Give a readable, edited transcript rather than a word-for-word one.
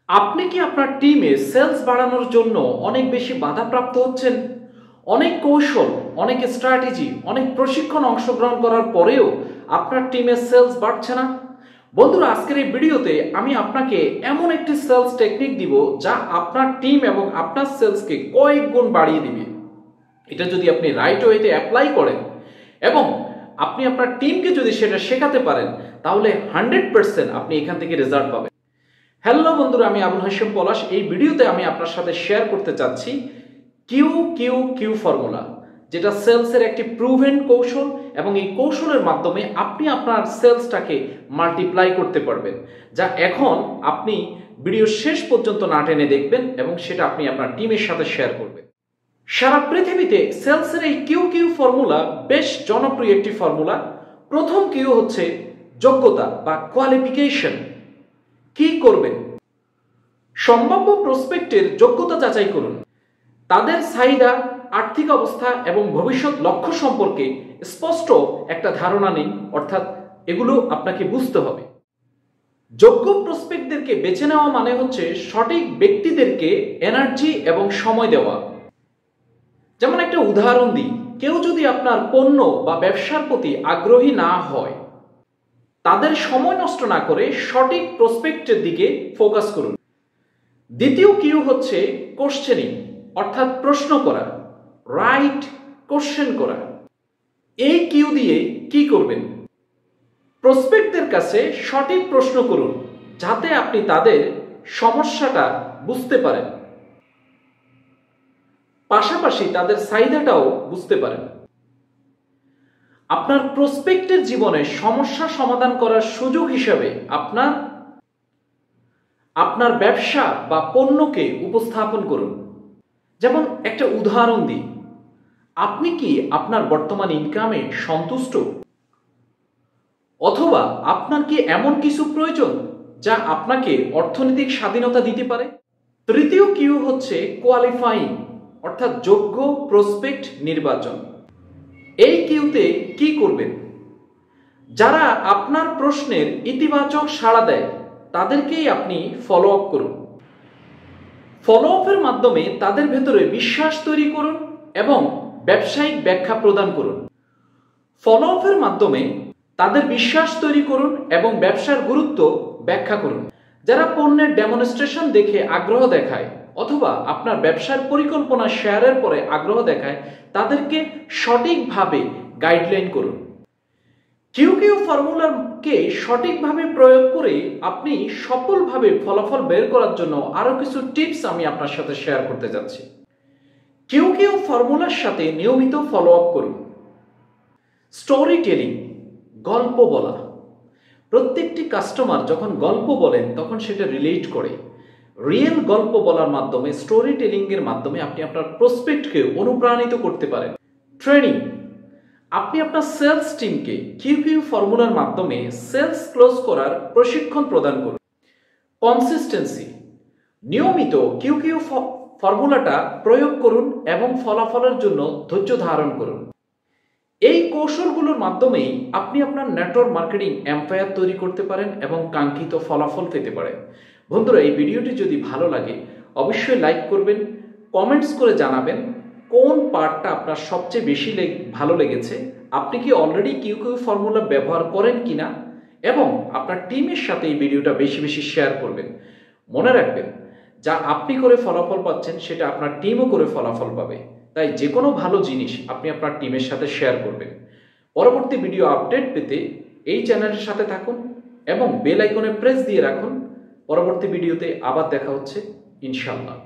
আপনি কি আপনার টিমে সেলস বাড়ানোর জন্য অনেক বেশি বাধাপ্রাপ্ত হচ্ছেন? অনেক কৌশল, অনেক স্ট্র্যাটেজি, অনেক প্রশিক্ষণ অংশগ্রহণ করার পরেও আপনার টিমে সেলস বাড়ছে না? বন্ধুরা, আজকের এই ভিডিওতে আমি আপনাকে এমন একটি সেলস টেকনিক দিব যা আপনার টিম এবং আপনার সেলসকে কয়েক গুণ বাড়িয়ে দিবে। এটা যদি আপনি রাইট ওয়েতে অ্যাপ্লাই করেন এবং আপনি আপনার টিমকে যদি সেটা শেখাতে পারেন, তাহলে 100% আপনি এখান থেকে রেজাল্ট পাবেন। হ্যালো বন্ধুরা, আমি আবুল হাশেম পলাশ। এই ভিডিওতে আমি আপনার সাথে শেয়ার করতে চাচ্ছি কিউ কিউ কিউ ফর্মুলা, যেটা সেলসের একটি প্রুভেন কৌশল এবং এই কৌশলের মাধ্যমে আপনি আপনার সেলসটাকে মাল্টিপ্লাই করতে পারবেন, যা এখন আপনি ভিডিও শেষ পর্যন্ত না টেনে দেখবেন এবং সেটা আপনি আপনার টিমের সাথে শেয়ার করবেন। সারা পৃথিবীতে সেলসের এই কিউ কিউ ফর্মুলা বেশ জনপ্রিয় একটি ফর্মুলা। প্রথম কিউ হচ্ছে যোগ্যতা বা কোয়ালিফিকেশন। কি করবেন? সম্ভাব্য প্রসপেক্টের যোগ্যতা যাচাই করুন। তাদের চাহিদা, আর্থিক অবস্থা এবং ভবিষ্যৎ লক্ষ্য সম্পর্কে স্পষ্ট একটা ধারণা নেই, অর্থাৎ এগুলো আপনাকে বুঝতে হবে। যোগ্য প্রসপেক্টদেরকে বেছে নেওয়া মানে হচ্ছে সঠিক ব্যক্তিদেরকে এনার্জি এবং সময় দেওয়া। যেমন একটা উদাহরণ দিই, কেউ যদি আপনার পণ্য বা ব্যবসার প্রতি আগ্রহী না হয়, তাদের সময় নষ্ট না করে সঠিক প্রসপেক্টের দিকে ফোকাস করুন। দ্বিতীয় কিউ হচ্ছে কোশ্চেনিং, অর্থাৎ প্রশ্ন করা, রাইট কোশ্চেন করা। এই কিউ দিয়ে কি করবেন? প্রসপেক্টদের কাছে সঠিক প্রশ্ন করুন, যাতে আপনি তাদের সমস্যাটা বুঝতে পারেন, পাশাপাশি তাদের চাহিদাটাও বুঝতে পারেন। আপনার প্রসপেক্টের জীবনে সমস্যা সমাধান করার সুযোগ হিসাবে আপনার ব্যবসা বা পণ্যকে উপস্থাপন করুন। যেমন একটা উদাহরণ দিই, আপনি কি আপনার বর্তমান ইনকামে সন্তুষ্ট? অথবা আপনার কি এমন কিছু প্রয়োজন যা আপনাকে অর্থনৈতিক স্বাধীনতা দিতে পারে? তৃতীয় কিউ হচ্ছে কোয়ালিফাইং, অর্থাৎ যোগ্য প্রসপেক্ট নির্বাচন। এই কিউতে কি করবেন? যারা আপনার প্রশ্নের ইতিবাচক সাড়া দেয় তাদেরকেই আপনি ফলো আপ করুন। ফলো আপের মাধ্যমে তাদের ভেতরে বিশ্বাস তৈরি করুন এবং ব্যবসায়িক ব্যাখ্যা প্রদান করুন। ফলো আপের মাধ্যমে তাদের বিশ্বাস তৈরি করুন এবং ব্যবসার গুরুত্ব ব্যাখ্যা করুন। যারা পণ্যের ডেমনস্ট্রেশন দেখে আগ্রহ দেখায় অথবা আপনার ব্যবসার পরিকল্পনা শেয়ারের পরে আগ্রহ দেখায়, তাদেরকে সঠিকভাবে গাইডলাইন করুন। কিউ কিউ ফর্মুলাকে সঠিকভাবে প্রয়োগ করে আপনি সফলভাবে ফলাফল বের করার জন্য আরো কিছু টিপস আমি আপনার সাথে শেয়ার করতে যাচ্ছি। কিউ কিউ ফর্মুলার সাথে নিয়মিত ফলো আপ করুন। স্টোরি টেলিং, গল্প বলা। প্রত্যেকটি কাস্টমার যখন গল্প বলেন তখন সেটা রিলেট করে। রিয়েল গল্প বলার মাধ্যমে, স্টোরি টেলিং এর মাধ্যমে আপনি আপনার প্রসপেক্টকে অনুপ্রাণিত করতে পারেন। ট্রেনিং, আপনি আপনার সেলস টিমকে কিউ কিউ ফর্মুলার মাধ্যমে সেলস ক্লোজ করার প্রশিক্ষণ প্রদান করুন। কনসিস্টেন্সি, নিয়মিত কিউ কিউ ফর্মুলাটা প্রয়োগ করুন এবং ফলাফলের জন্য ধৈর্য ধারণ করুন। এই কৌশলগুলোর মাধ্যমেই আপনি আপনার নেটওয়ার্ক মার্কেটিং এম্পায়ার তৈরি করতে পারেন এবং কাঙ্ক্ষিত ফলাফল পেতে পারেন। বন্ধুরা, এই ভিডিওটি যদি ভালো লাগে অবশ্যই লাইক করবেন, কমেন্টস করে জানাবেন কোন পার্টটা আপনার সবচেয়ে বেশি ভালো লেগেছে, আপনি কি অলরেডি কিউ কিউ ফর্মুলা ব্যবহার করেন কিনা, এবং আপনার টিমের সাথে এই ভিডিওটা বেশি বেশি শেয়ার করবেন। মনে রাখবেন, যা আপনি করে ফলাফল পাচ্ছেন সেটা আপনার টিমও করে ফলাফল পাবে। তাই যে কোনো ভালো জিনিস আপনি আপনার টিমের সাথে শেয়ার করবেন। পরবর্তী ভিডিও আপডেট পেতে এই চ্যানেলের সাথে থাকুন এবং বেল আইকনে প্রেস দিয়ে রাখুন। পরবর্তী ভিডিওতে আবার দেখা হচ্ছে ইনশাআল্লাহ।